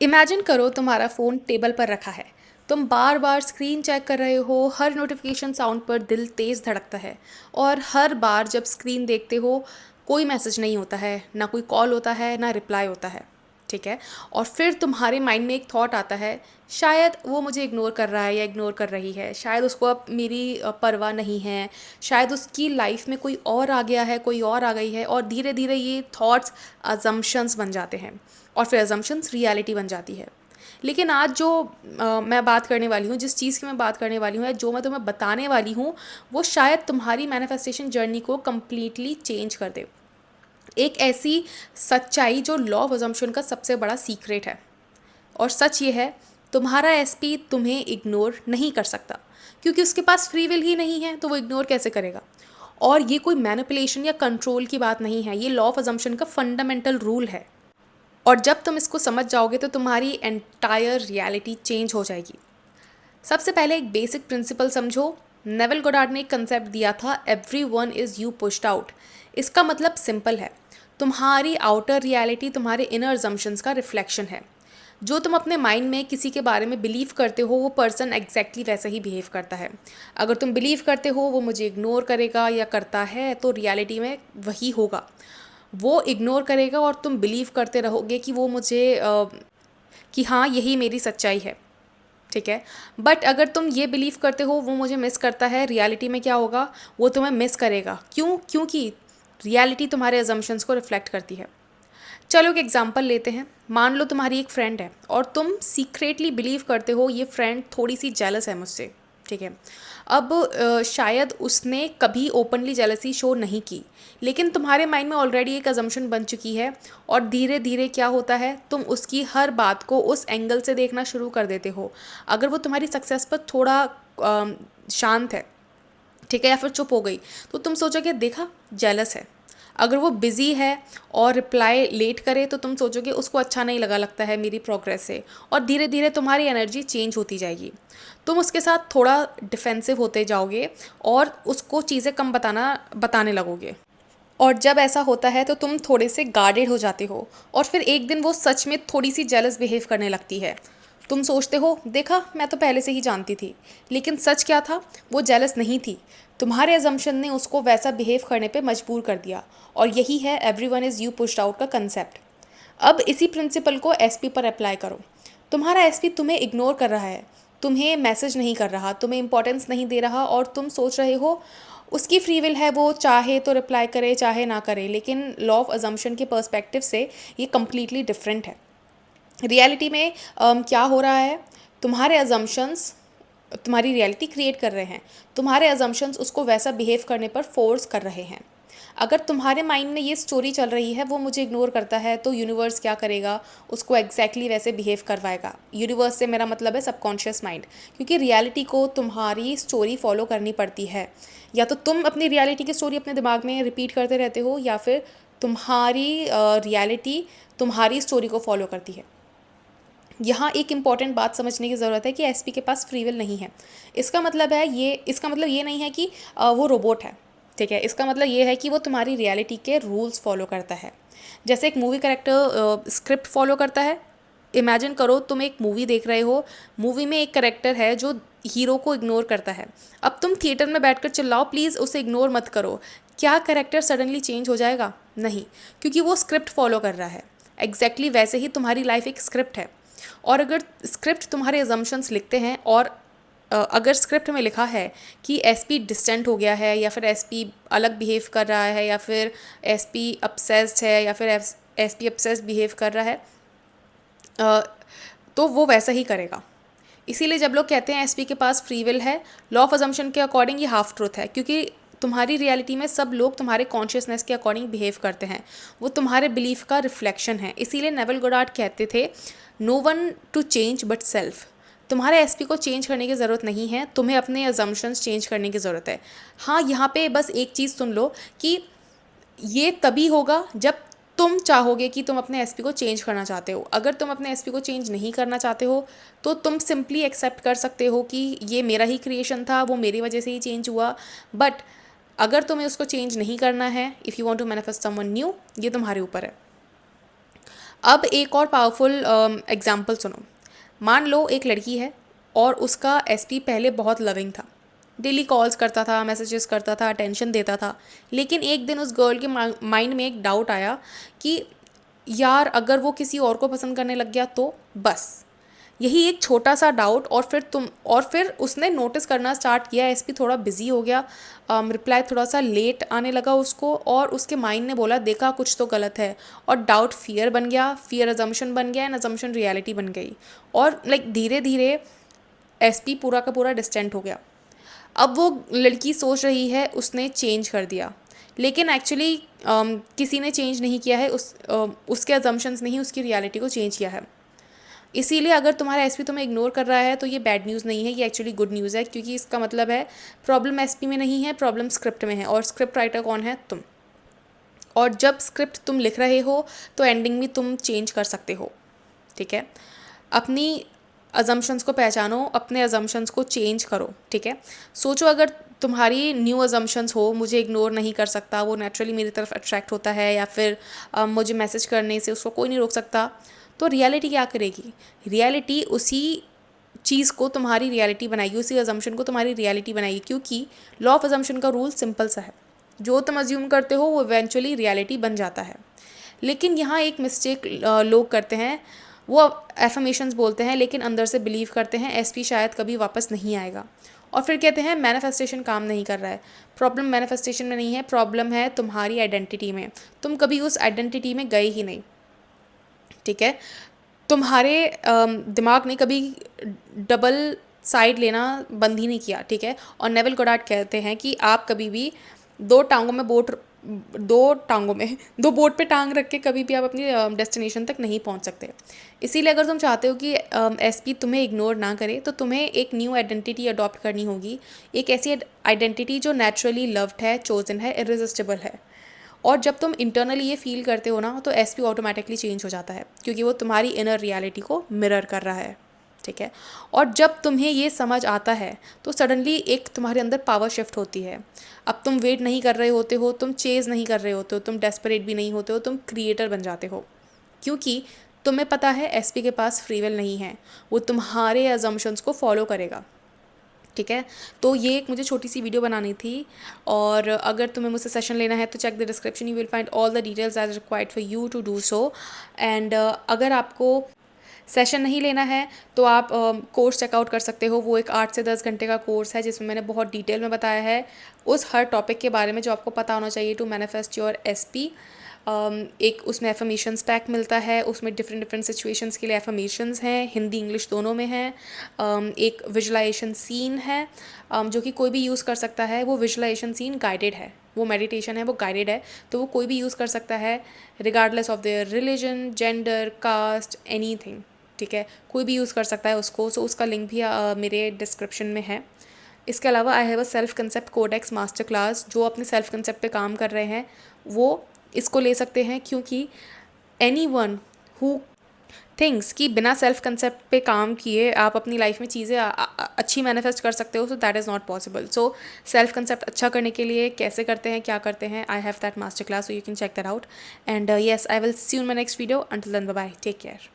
Imagine करो तुम्हारा phone table पर रखा है। तुम बार बार स्क्रीन चेक कर रहे हो, हर नोटिफिकेशन साउंड पर दिल तेज़ धड़कता है। और हर बार जब स्क्रीन देखते हो, कोई मैसेज नहीं होता है, ना कोई कॉल होता है, ना रिप्लाई होता है। ठीक है। और फिर तुम्हारे माइंड में एक थॉट आता है, शायद वो मुझे इग्नोर कर रहा है या इग्नोर कर रही है, शायद उसको अब मेरी परवाह नहीं है, शायद उसकी लाइफ में कोई और आ गया है, कोई और आ गई है। और धीरे धीरे ये थॉट्स अजम्पशंस बन जाते हैं और फिर अजम्पशंस रियलिटी बन जाती है। लेकिन आज जो मैं बात करने वाली हूँ, जिस चीज़ की मैं बात करने वाली हूँ या जो मैं तुम्हें बताने वाली हूँ, वो शायद तुम्हारी मैनिफेस्टेशन जर्नी को कम्प्लीटली चेंज कर दे। एक ऐसी सच्चाई जो लॉ ऑफ अजम्पशन का सबसे बड़ा सीक्रेट है। और सच ये है, तुम्हारा एसपी तुम्हें इग्नोर नहीं कर सकता, क्योंकि उसके पास फ्री विल ही नहीं है, तो वो इग्नोर कैसे करेगा। और ये कोई मैनिपुलेशन या कंट्रोल की बात नहीं है, ये लॉ ऑफ अजम्पशन का फंडामेंटल रूल है। और जब तुम इसको समझ जाओगे तो तुम्हारी एंटायर रियलिटी चेंज हो जाएगी। सबसे पहले एक बेसिक प्रिंसिपल समझो। नेवल गोडार्ड ने एक कंसेप्ट दिया था, every one is you pushed out. इसका मतलब सिंपल है, तुम्हारी आउटर रियलिटी तुम्हारे इनर जम्पशंस का रिफ्लेक्शन है। जो तुम अपने माइंड में किसी के बारे में बिलीव करते हो, वो पर्सन एग्जैक्टली वैसा ही बिहेव करता है। अगर तुम बिलीव करते हो वो मुझे इग्नोर करेगा या करता है, तो रियलिटी में वही होगा। वो इग्नोर करेगा और तुम बिलीव करते रहोगे कि वो मुझे कि हाँ यही मेरी सच्चाई है। ठीक है। बट अगर तुम ये बिलीव करते हो वो मुझे मिस करता है, रियलिटी में क्या होगा, वो तुम्हें मिस करेगा। क्यों? क्योंकि रियलिटी तुम्हारे अजम्पशंस को रिफ्लेक्ट करती है। चलो एक एग्जांपल लेते हैं। मान लो तुम्हारी एक फ्रेंड है और तुम सीक्रेटली बिलीव करते हो ये फ्रेंड थोड़ी सी जेलस है मुझसे। ठीक है। अब शायद उसने कभी ओपनली जेलसी शो नहीं की, लेकिन तुम्हारे माइंड में ऑलरेडी एक अजम्पशन बन चुकी है। और धीरे धीरे क्या होता है, तुम उसकी हर बात को उस एंगल से देखना शुरू कर देते हो। अगर वो तुम्हारी सक्सेस पर थोड़ा शांत है, ठीक है, या फिर चुप हो गई, तो तुम सोचोगे देखा जेलस है। अगर वो बिज़ी है और रिप्लाई लेट करे, तो तुम सोचोगे उसको अच्छा नहीं लगा लगता है मेरी प्रोग्रेस से। और धीरे धीरे तुम्हारी एनर्जी चेंज होती जाएगी। तुम उसके साथ थोड़ा डिफेंसिव होते जाओगे और उसको चीज़ें कम बताने लगोगे। और जब ऐसा होता है तो तुम थोड़े से गार्डेड हो जाते हो। और फिर एक दिन वो सच में थोड़ी सी जेलस बिहेव करने लगती है। तुम सोचते हो देखा, मैं तो पहले से ही जानती थी। लेकिन सच क्या था, वो जेलस नहीं थी। तुम्हारे अजम्पशन ने उसको वैसा बिहेव करने पे मजबूर कर दिया। और यही है everyone is you pushed out का कंसेप्ट। अब इसी प्रिंसिपल को एसपी पर अप्लाई करो। तुम्हारा एसपी तुम्हें इग्नोर कर रहा है, तुम्हें मैसेज नहीं कर रहा, तुम्हें इंपॉर्टेंस नहीं दे रहा, और तुम सोच रहे हो उसकी फ्री विल है, वो चाहे तो रिप्लाई करे चाहे ना करे। लेकिन लॉ ऑफ अजम्पशन के पर्सपेक्टिव से ये कम्प्लीटली डिफरेंट है। रियलिटी में क्या हो रहा है, तुम्हारे अजम्पशंस तुम्हारी रियलिटी क्रिएट कर रहे हैं। तुम्हारे अजम्पशंस उसको वैसा बिहेव करने पर फोर्स कर रहे हैं। अगर तुम्हारे माइंड में ये स्टोरी चल रही है वो मुझे इग्नोर करता है, तो यूनिवर्स क्या करेगा, उसको एग्जैक्टली वैसे बिहेव करवाएगा। यूनिवर्स से मेरा मतलब है सबकॉन्शियस माइंड, क्योंकि रियलिटी को तुम्हारी स्टोरी फॉलो करनी पड़ती है। या तो तुम अपनी रियलिटी की स्टोरी अपने दिमाग में रिपीट करते रहते हो, या फिर तुम्हारी रियलिटी तुम्हारी स्टोरी को फॉलो करती है। यहाँ एक इम्पॉर्टेंट बात समझने की ज़रूरत है कि एसपी के पास फ्री विल नहीं है। इसका मतलब ये नहीं है कि वो रोबोट है। ठीक है। इसका मतलब ये है कि वो तुम्हारी रियलिटी के रूल्स फॉलो करता है। जैसे एक मूवी करेक्टर स्क्रिप्ट फॉलो करता है। इमेजिन करो तुम एक मूवी देख रहे हो, मूवी में एक करेक्टर है जो हीरो को इग्नोर करता है। अब तुम थिएटर में बैठकर चिल्लाओ प्लीज़ उसे इग्नोर मत करो, क्या करेक्टर सडनली चेंज हो जाएगा? नहीं, क्योंकि वो स्क्रिप्ट फॉलो कर रहा है। एग्जैक्टली वैसे ही तुम्हारी लाइफ एक स्क्रिप्ट है। और अगर स्क्रिप्ट तुम्हारे अजम्पशंस लिखते हैं, और अगर स्क्रिप्ट में लिखा है कि एसपी डिस्टेंट हो गया है, या फिर एसपी अलग बिहेव कर रहा है, या फिर एसपी अपसेस्ड है, या फिर एसपी अपसेस्ड बिहेव कर रहा है, अ, तो वो वैसा ही करेगा। इसीलिए जब लोग कहते हैं एसपी के पास फ्री विल है, लॉ ऑफ अजम्पशन के अकॉर्डिंग ये हाफ ट्रूथ है, क्योंकि तुम्हारी रियलिटी में सब लोग तुम्हारे कॉन्शियसनेस के अकॉर्डिंग बिहेव करते हैं। वो तुम्हारे बिलीफ का रिफ्लेक्शन है। इसीलिए नेवल गोडार्ड कहते थे, no one to change but self. तुम्हारे एसपी को चेंज करने की ज़रूरत नहीं है, तुम्हें अपने अजम्पशंस चेंज करने की ज़रूरत है। हाँ, यहाँ पे बस एक चीज़ सुन लो कि ये तभी होगा जब तुम चाहोगे कि तुम अपने एसपी को चेंज करना चाहते हो। अगर तुम अपने एसपी को चेंज नहीं करना चाहते हो, तो तुम सिंपली एक्सेप्ट कर सकते हो कि ये मेरा ही क्रिएशन था, वो मेरी वजह से ही चेंज हुआ। बट अगर तुम्हें उसको चेंज नहीं करना है, if you want to manifest someone new, ये तुम्हारे ऊपर है। अब एक और पावरफुल एग्जांपल सुनो। मान लो एक लड़की है और उसका एसपी पहले बहुत लविंग था, डेली कॉल्स करता था, मैसेजेस करता था, अटेंशन देता था। लेकिन एक दिन उस गर्ल के माइंड में एक डाउट आया कि यार अगर वो किसी और को पसंद करने लग गया तो बस। यही एक छोटा सा डाउट, और फिर उसने नोटिस करना स्टार्ट किया, एसपी थोड़ा बिजी हो गया, रिप्लाई थोड़ा सा लेट आने लगा उसको, और उसके माइंड ने बोला देखा कुछ तो गलत है, और डाउट फियर बन गया, फियर अजम्पशन बन गया, एंड अजम्पशन रियलिटी बन गई। और लाइक धीरे धीरे एसपी पूरा का पूरा डिस्टेंट हो गया। अब वो लड़की सोच रही है उसने चेंज कर दिया, लेकिन एक्चुअली किसी ने चेंज नहीं किया है, उसके अजम्पशंस ने ही उसकी रियलिटी को चेंज किया है। इसीलिए अगर तुम्हारा एसपी तुम्हें इग्नोर कर रहा है तो ये बैड न्यूज़ नहीं है, ये एक्चुअली गुड न्यूज़ है, क्योंकि इसका मतलब है प्रॉब्लम एसपी में नहीं है, प्रॉब्लम स्क्रिप्ट में है। और स्क्रिप्ट राइटर कौन है? तुम। और जब स्क्रिप्ट तुम लिख रहे हो तो एंडिंग में तुम चेंज कर सकते हो, ठीक है? अपनी अजम्पशंस को पहचानो, अपने अजम्पशंस को चेंज करो, ठीक है? सोचो अगर तुम्हारी न्यू अजम्पशंस हो, मुझे इग्नोर नहीं कर सकता, वो नेचुरली मेरी तरफ अट्रैक्ट होता है, या फिर मुझे मैसेज करने से उसको कोई नहीं रोक सकता, तो रियलिटी क्या करेगी? रियलिटी उसी चीज़ को तुम्हारी रियलिटी बनाएगी, उसी अजम्पशन को तुम्हारी रियलिटी बनाएगी, क्योंकि लॉ ऑफ अजम्पशन का रूल सिंपल सा है, जो तुम अज्यूम करते हो वो इवेंचुअली रियलिटी बन जाता है। लेकिन यहाँ एक मिस्टेक लोग करते हैं, वो एफर्मेशंस बोलते हैं लेकिन अंदर से बिलीव करते हैं एसपी शायद कभी वापस नहीं आएगा, और फिर कहते हैं मैनिफेस्टेशन काम नहीं कर रहा है। प्रॉब्लम मैनिफेस्टेशन में नहीं है, प्रॉब्लम है तुम्हारी आइडेंटिटी में। तुम कभी उस आइडेंटिटी में गए ही नहीं, ठीक है? तुम्हारे दिमाग ने कभी डबल साइड लेना बंद ही नहीं किया, ठीक है? और नेविल गोडार्ड कहते हैं कि आप कभी भी दो टांगों में बोट दो बोट पे टांग रख के कभी भी आप अपनी डेस्टिनेशन तक नहीं पहुंच सकते। इसीलिए अगर तुम चाहते हो कि एसपी तुम्हें इग्नोर ना करे तो तुम्हें एक न्यू आइडेंटिटी अडॉप्ट करनी होगी, एक ऐसी आइडेंटिटी जो नेचुरली लव्ड है, चोजन है, इरिजिस्टिबल है। और जब तुम इंटरनली ये फील करते हो ना तो एसपी ऑटोमेटिकली चेंज हो जाता है, क्योंकि वो तुम्हारी इनर रियलिटी को मिरर कर रहा है, ठीक है? और जब तुम्हें ये समझ आता है तो सडनली एक तुम्हारे अंदर पावर शिफ्ट होती है। अब तुम वेट नहीं कर रहे होते हो, तुम चेज़ नहीं कर रहे होते हो, तुम डेस्परेट भी नहीं होते हो, तुम क्रिएटर बन जाते हो, क्योंकि तुम्हें पता है एसपी के पास फ्री विल नहीं है, वो तुम्हारे अजम्पशंस को फॉलो करेगा, ठीक है? तो ये एक मुझे छोटी सी वीडियो बनानी थी, और अगर तुम्हें मुझसे सेशन लेना है तो check the description, you will find all the details as required for you to do so. And अगर आपको सेशन नहीं लेना है तो आप कोर्स चेकआउट कर सकते हो। वो एक 8 से 10 घंटे का कोर्स है जिसमें मैंने बहुत डिटेल में बताया है उस हर टॉपिक के बारे में जो आपको पता होना चाहिए टू मैनिफेस्ट योर एसपी। एक उसमें एफर्मेशंस पैक मिलता है, उसमें डिफरेंट डिफरेंट सिचुएशंस के लिए एफर्मेशंस हैं, हिंदी इंग्लिश दोनों में हैं। एक विजुलाइजेशन सीन है जो कि कोई भी यूज़ कर सकता है। वो विजुलाइजेशन सीन गाइडेड है, वो मेडिटेशन है, वो गाइडेड है, तो वो कोई भी यूज़ कर सकता है regardless of their religion, gender, caste, anything, ठीक है? कोई भी यूज़ कर सकता है उसको। सो उसका लिंक भी मेरे डिस्क्रिप्शन में है। इसके अलावा I have a self concept codex master class, जो अपने सेल्फ कंसेप्ट पे काम कर रहे हैं वो इसको ले सकते हैं, क्योंकि एनी वन हु थिंग्स कि बिना सेल्फ कंसेप्ट पे काम किए आप अपनी लाइफ में चीज़ें अच्छी मैनिफेस्ट कर सकते हो, so that is not possible. So self concept अच्छा करने के लिए कैसे करते हैं, क्या करते हैं, I have that master class, so you can check that out. And yes, I will see you in my next video. Until then, bye bye, take care.